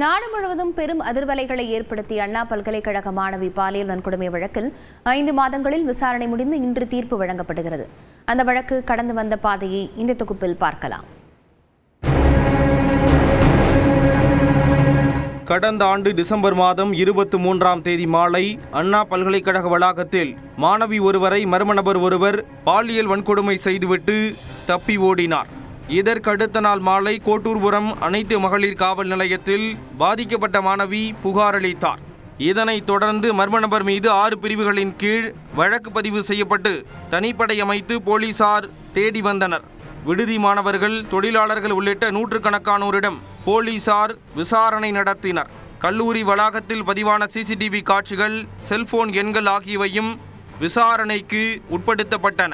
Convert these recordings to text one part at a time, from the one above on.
நாடு முழுவதும் பெரும் அதிர்வலைகளை ஏற்படுத்திய அண்ணா பல்கலைக்கழக மாணவி பாலியல் வன்கொடுமை வழக்கில் 5 மாதங்களில் விசாரணை முடிந்து இன்று தீர்ப்பு வழங்கப்படுகிறது. அந்த வழக்கு கடந்து வந்த பாதையை இந்த தொகுப்பில் பார்க்கலாம். கடந்த ஆண்டு டிசம்பர் மாதம் 23ஆம் தேதி மாலை அண்ணா பல்கலைக்கழக வளாகத்தில் மாணவி ஒருவரை மர்ம நபர் ஒருவர் பாலியல் வன்கொடுமை செய்துவிட்டு தப்பி ஓடினார். இதற்கடுத்த நாள் மாலை கோட்டூர்புரம் அனைத்து மகளிர் காவல் நிலையத்தில் பாதிக்கப்பட்ட மாணவி புகார் அளித்தார். இதனைத் தொடர்ந்து மர்ம நபர் மீது 6 பிரிவுகளின் கீழ் வழக்கு பதிவு செய்யப்பட்டு தனிப்படை அமைத்து போலீசார் தேடி வந்தனர். விடுதி மாணவர்கள், தொழிலாளர்கள் உள்ளிட்ட நூற்றுக்கணக்கானோரிடம் போலீசார் விசாரணை நடத்தினர். கல்லூரி வளாகத்தில் பதிவான சிசிடிவி காட்சிகள், செல்போன் எண்கள் ஆகியவையும் விசாரணைக்கு உட்படுத்தப்பட்டன.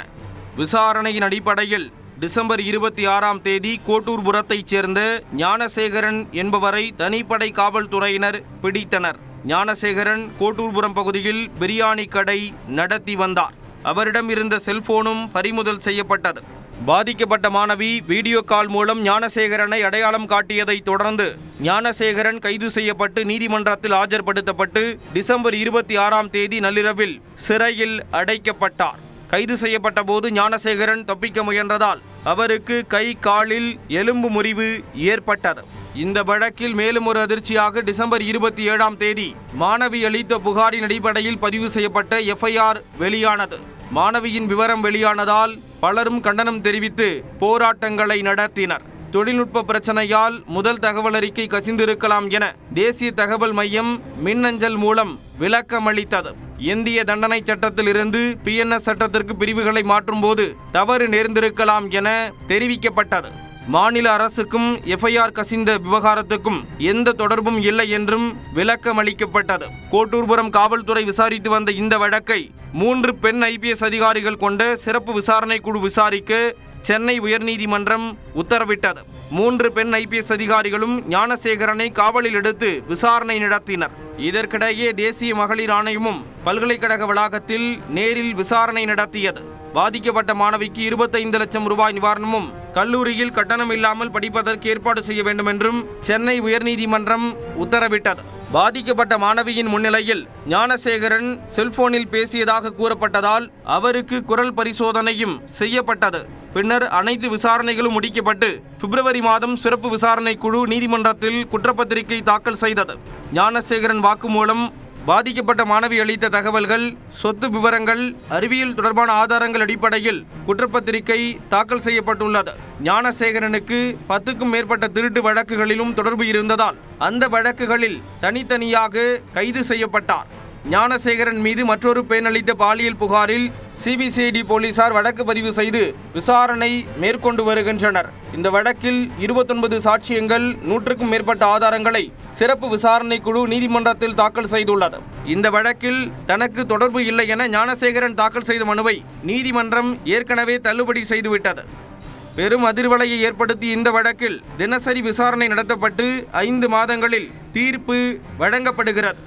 விசாரணையின் அடிப்படையில் டிசம்பர் 26ஆம் தேதி கோட்டூர்புரத்தைச் சேர்ந்த ஞானசேகரன் என்பவரை தனிப்படை காவல்துறையினர் பிடித்தனர். ஞானசேகரன் கோட்டூர்புரம் பகுதியில் பிரியாணி கடை நடத்தி வந்தார். அவரிடம் இருந்த செல்போனும் பறிமுதல் செய்யப்பட்டது. பாதிக்கப்பட்ட மாணவி வீடியோ கால் மூலம் ஞானசேகரனை அடையாளம் காட்டியதை தொடர்ந்து ஞானசேகரன் கைது செய்யப்பட்டு நீதிமன்றத்தில் ஆஜர்படுத்தப்பட்டு டிசம்பர் 26ஆம் தேதி நள்ளிரவில் சிறையில் அடைக்கப்பட்டார். கைது செய்யப்பட்ட போது ஞானசேகரன் தப்பிக்க முயன்றதால் அவருக்கு கை காலில் எலும்பு முறிவு ஏற்பட்டது. இந்த வழக்கில் மேலும் ஒரு அதிர்ச்சியாக டிசம்பர் 27ஆம் தேதி மாணவி அளித்த புகாரின் அடிப்படையில் பதிவு செய்யப்பட்ட எஃப்ஐஆர் வெளியானது. மாணவியின் விவரம் வெளியானதால் பலரும் கண்டனம் தெரிவித்து போராட்டங்களை நடத்தினர். தொழில்நுட்ப பிரச்சனையால் முதல் தகவல் அறிக்கை கசிந்திருக்கலாம் என தேசிய தகவல் மையம் மின்னஞ்சல் மூலம் விளக்கம் அளித்தது. இந்திய தண்டனை சட்டத்தில் இருந்து PNS சட்டத்திற்கு பிரிவுகளை மாற்றும் போது தவறு நேர்ந்திருக்கலாம் என தெரிவிக்கப்பட்டது. மாநில அரசுக்கும் எஃப்ஐஆர் கசிந்த விவகாரத்துக்கும் எந்த தொடர்பும் இல்லை என்றும் விளக்கம் அளிக்கப்பட்டது. கோட்டூர்புரம் காவல்துறை விசாரித்து வந்த இந்த வழக்கை 3 பெண் IPS அதிகாரிகள் கொண்ட சிறப்பு விசாரணை குழு விசாரிக்க சென்னை உயர்நீதிமன்றம் உத்தரவிட்டது. 3 பெண் IPS அதிகாரிகளும் ஞானசேகரனை காவலில் எடுத்து விசாரணை நடத்தினர். இதற்கிடையே தேசிய மகளிர் ஆணையமும் பல்கலைக்கழக வளாகத்தில் நேரில் விசாரணை நடத்தியது. பாதிக்கப்பட்ட மாணவிக்கு 25 லட்சம் ரூபாய் நிவாரணமும் கல்லூரியில் கட்டணம் இல்லாமல் படிப்பதற்கு ஏற்பாடு செய்ய வேண்டும் என்றும் சென்னை உயர்நீதிமன்றம் உத்தரவிட்டது. பாதிக்கப்பட்ட மாணவியின் முன்னிலையில் ஞானசேகரன் செல்போனில் பேசியதாக கூறப்பட்டதால் அவருக்கு குரல் பரிசோதனையும் செய்யப்பட்டது. பின்னர் அனைத்து விசாரணைகளும் முடிக்கப்பட்டு பிப்ரவரி மாதம் சிறப்பு விசாரணை குழு நீதிமன்றத்தில் குற்றப்பத்திரிகை தாக்கல் செய்தது. ஞானசேகரன் வாக்குமூலம், பாதிக்கப்பட்ட மாணவி அளித்த தகவல்கள், சொத்து விவரங்கள், அறிவியல் தொடர்பான ஆதாரங்கள் அடிப்படையில் குற்றப்பத்திரிகை தாக்கல் செய்யப்பட்டுள்ளது. ஞானசேகரனுக்கு 10க்கும் மேற்பட்ட திருட்டு வழக்குகளிலும் தொடர்பு இருந்ததால் அந்த வழக்குகளில் தனித்தனியாக கைது செய்யப்பட்டார். ஞானசேகரன் மீது மற்றொரு பெண் அளித்த பாலியல் புகாரில் CBCID போலீசார் வழக்கு பதிவு செய்து விசாரணை மேற்கொண்டு வருகின்றனர். இந்த வழக்கில் 29 சாட்சியங்கள், 100க்கும் மேற்பட்ட ஆதாரங்களை சிறப்பு விசாரணை குழு நீதிமன்றத்தில் தாக்கல் செய்துள்ளது. இந்த வழக்கில் தனக்கு தொடர்பு இல்லை என ஞானசேகரன் தாக்கல் செய்த மனுவை நீதிமன்றம் ஏற்கனவே தள்ளுபடி செய்துவிட்டது. பெரும் அதிர்வலையை ஏற்படுத்திய இந்த வழக்கில் தினசரி விசாரணை நடத்தப்பட்டு 5 மாதங்களில் தீர்ப்பு வழங்கப்படுகிறது.